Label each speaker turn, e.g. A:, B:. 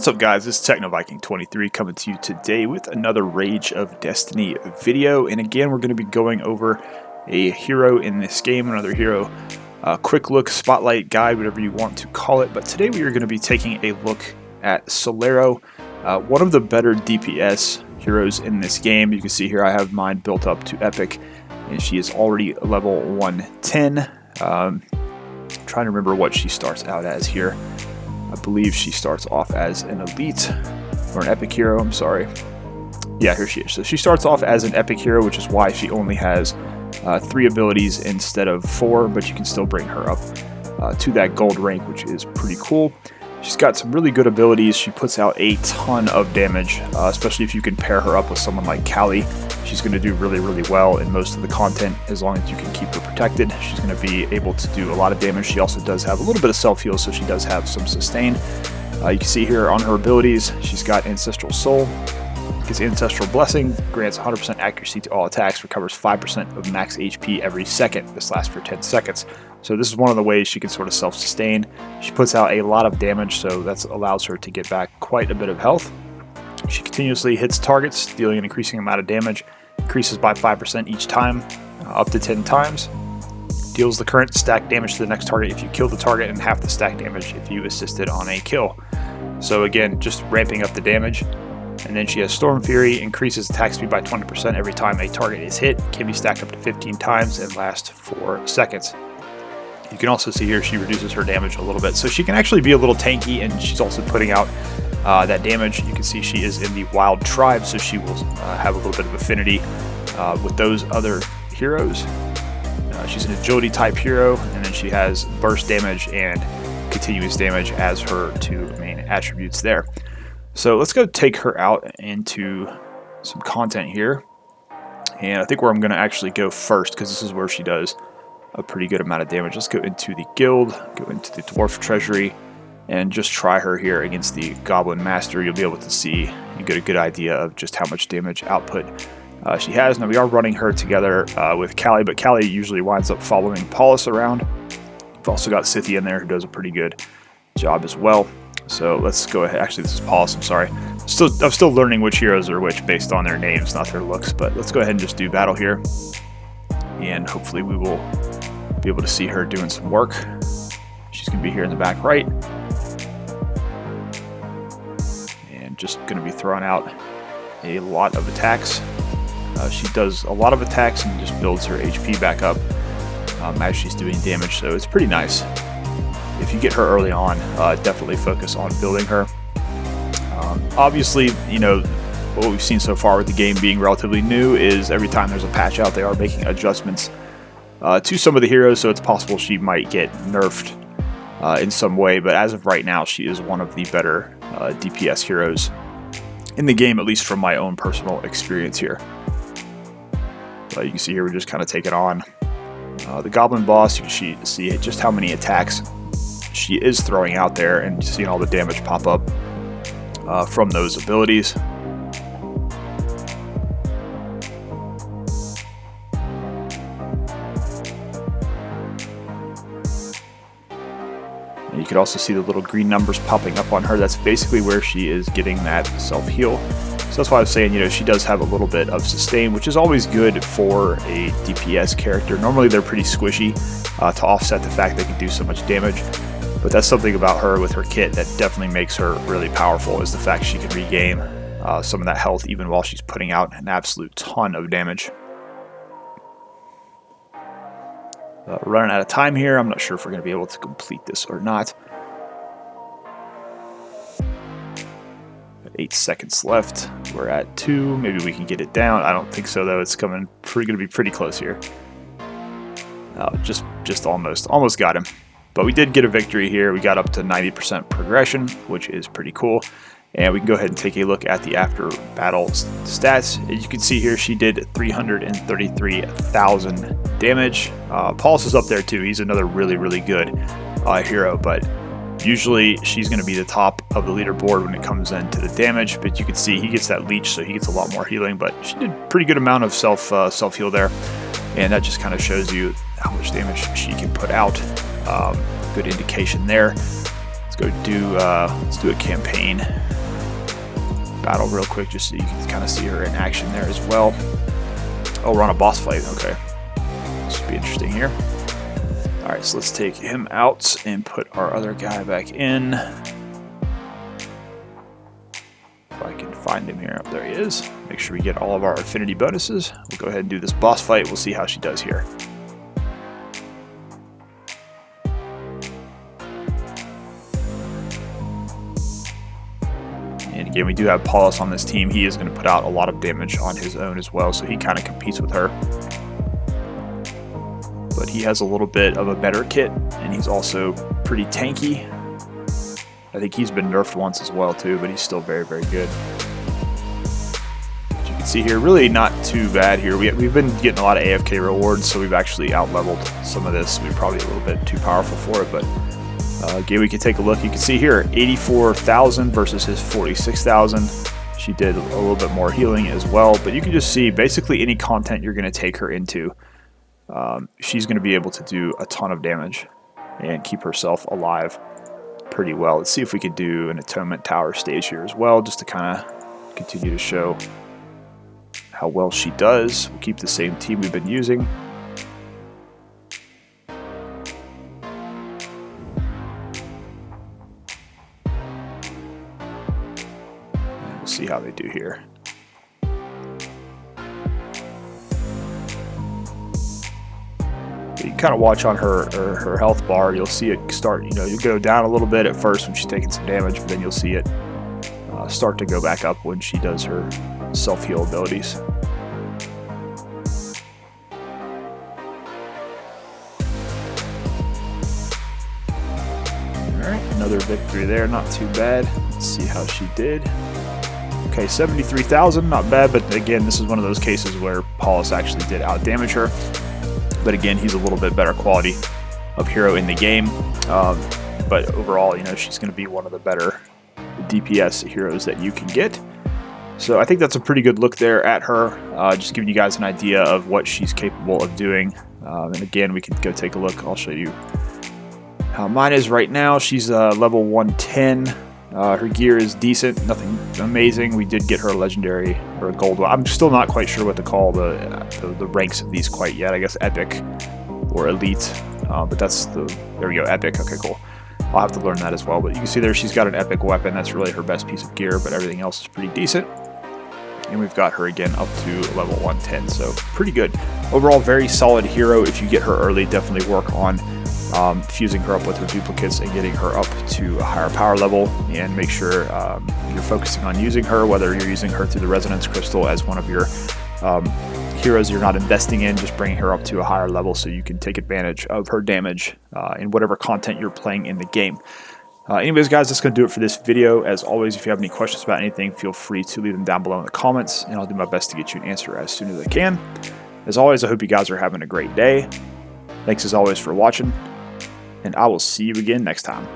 A: What's up guys, this is TechnoViking23 coming to you today with another Rage of Destiny video, and again we're going to be going over a hero in this game, another hero, quick look, spotlight, guide, whatever you want to call it. But today we are going to be taking a look at Celero, one of the better DPS heroes in this game. You can see here I have mine built up to epic, and she is already level 110. Trying to remember what she starts out as here. I believe she starts off as an elite, or an epic hero, I'm sorry. Yeah, here she is. So she starts off as an epic hero, which is why she only has 3 abilities instead of 4, but you can still bring her up to that gold rank, which is pretty cool. She's got some really good abilities. She puts out a ton of damage, especially if you can pair her up with someone like Callie. She's going to do really well in most of the content as long as you can keep her protected. She's going to be able to do a lot of damage. She also does have a little bit of self-heal, so she does have some sustain. You can see here on her abilities, she's got Ancestral Soul, gets Ancestral Blessing, grants 100% accuracy to all attacks, recovers 5% of max HP every second. This lasts for 10 seconds. So this is one of the ways she can sort of self-sustain. She puts out a lot of damage, so that allows her to get back quite a bit of health. She continuously hits targets, dealing an increasing amount of damage, increases by 5% each time, up to 10 times. Deals the current stack damage to the next target if you kill the target, and half the stack damage if you assisted on a kill. So again, just ramping up the damage. And then she has Storm Fury, increases attack speed by 20% every time a target is hit, can be stacked up to 15 times, and lasts 4 seconds. You can also see here she reduces her damage a little bit, so she can actually be a little tanky, and she's also putting out that damage. You can see she is in the Wild Tribe, so she will have a little bit of affinity with those other heroes. She's an agility type hero, and then she has burst damage and continuous damage as her 2 main attributes there. So let's go take her out into some content here, and I think where I'm going to actually go first, because this is where she does a pretty good amount of damage. Let's go into the guild, go into the dwarf treasury, and just try her here against the Goblin Master. You'll be able to see and get a good idea of just how much damage output she has. Now we are running her together with Callie, but Callie usually winds up following Paulus around. We've also got Scythia in there who does a pretty good job as well. So let's go ahead. Actually, this is Paulus, I'm sorry. I'm still learning which heroes are which based on their names, not their looks. But let's go ahead and just do battle here, and hopefully we will be able to see her doing some work. She's going to be here in the back right, and just going to be throwing out a lot of attacks. She does a lot of attacks and just builds her HP back up as she's doing damage, so it's pretty nice. If you get her early on, definitely focus on building her. Obviously, you know, what we've seen so far with the game being relatively new is every time there's a patch out, they are making adjustments to some of the heroes, so it's possible she might get nerfed in some way, but as of right now, she is one of the better DPS heroes in the game, at least from my own personal experience here. You can see here we're just kind of taking on the Goblin boss. You can see just how many attacks she is throwing out there, and seeing all the damage pop up from those abilities. And you can also see the little green numbers popping up on her. That's basically where she is getting that self-heal. So that's why I was saying, you know, she does have a little bit of sustain, which is always good for a DPS character. Normally they're pretty squishy to offset the fact they can do so much damage. But that's something about her with her kit that definitely makes her really powerful, is the fact she can regain some of that health even while she's putting out an absolute ton of damage. Running out of time here. I'm not sure if we're going to be able to complete this or not. 8 seconds left. We're at 2. Maybe we can get it down. I don't think so, though. It's going to be pretty close here. Just almost got him. But we did get a victory here. We got up to 90% progression, which is pretty cool. And we can go ahead and take a look at the after battle stats. As you can see here, she did 333,000 damage. Paulus is up there too. He's another really good hero, but usually she's going to be the top of the leaderboard when it comes into the damage. But you can see he gets that leech, so he gets a lot more healing. But she did a pretty good amount of self-heal there, and that just kind of shows you how much damage she can put out. Good indication there. Let's do a campaign. battle real quick just so you can kind of see her in action there as well. Oh, we're on a boss fight. Okay. This should be interesting here. Alright, so let's take him out and put our other guy back in. If I can find him here. Oh, there he is. Make sure we get all of our affinity bonuses. We'll go ahead and do this boss fight. We'll see how she does here. And again, we do have Paulus on this team. He is going to put out a lot of damage on his own as well, so he kind of competes with her. But he has a little bit of a better kit, and he's also pretty tanky. I think he's been nerfed once as well too, but he's still very, very good. As you can see here, really not too bad here. We've been getting a lot of AFK rewards, so we've actually out-leveled some of this. We're probably a little bit too powerful for it, but again, we can take a look. You can see here, 84,000 versus his 46,000. She did a little bit more healing as well, but you can just see basically any content you're going to take her into, she's going to be able to do a ton of damage and keep herself alive pretty well. Let's see if we could do an Atonement Tower stage here as well, just to kind of continue to show how well she does. We'll keep the same team we've been using. And we'll see how they do here. You can kind of watch on her health bar. You'll see it start, you go down a little bit at first when she's taking some damage, but then you'll see it start to go back up when she does her self-heal abilities. Alright, another victory there, not too bad. Let's see how she did. Okay, 73,000, not bad, but again, this is one of those cases where Paulus actually did out-damage her. But again, he's a little bit better quality of hero in the game. But overall, she's going to be one of the better DPS heroes that you can get. So I think that's a pretty good look there at her. Just giving you guys an idea of what she's capable of doing. And again, we can go take a look. I'll show you how mine is right now. She's level 110. Her gear is decent, nothing amazing. We did get her a legendary or a gold one. I'm still not quite sure what to call the ranks of these quite yet. I guess epic or elite, but there we go, epic. Okay, cool. I'll have to learn that as well. But you can see there she's got an epic weapon. That's really her best piece of gear, but everything else is pretty decent. And we've got her again up to level 110, so pretty good. Overall, very solid hero. If you get her early, definitely work on fusing her up with her duplicates and getting her up to a higher power level, and make sure you're focusing on using her, whether you're using her through the Resonance Crystal as one of your heroes you're not investing in, just bringing her up to a higher level so you can take advantage of her damage in whatever content you're playing in the game. Anyways, guys, that's going to do it for this video. As always, if you have any questions about anything, feel free to leave them down below in the comments, and I'll do my best to get you an answer as soon as I can. As always, I hope you guys are having a great day. Thanks as always for watching, and I will see you again next time.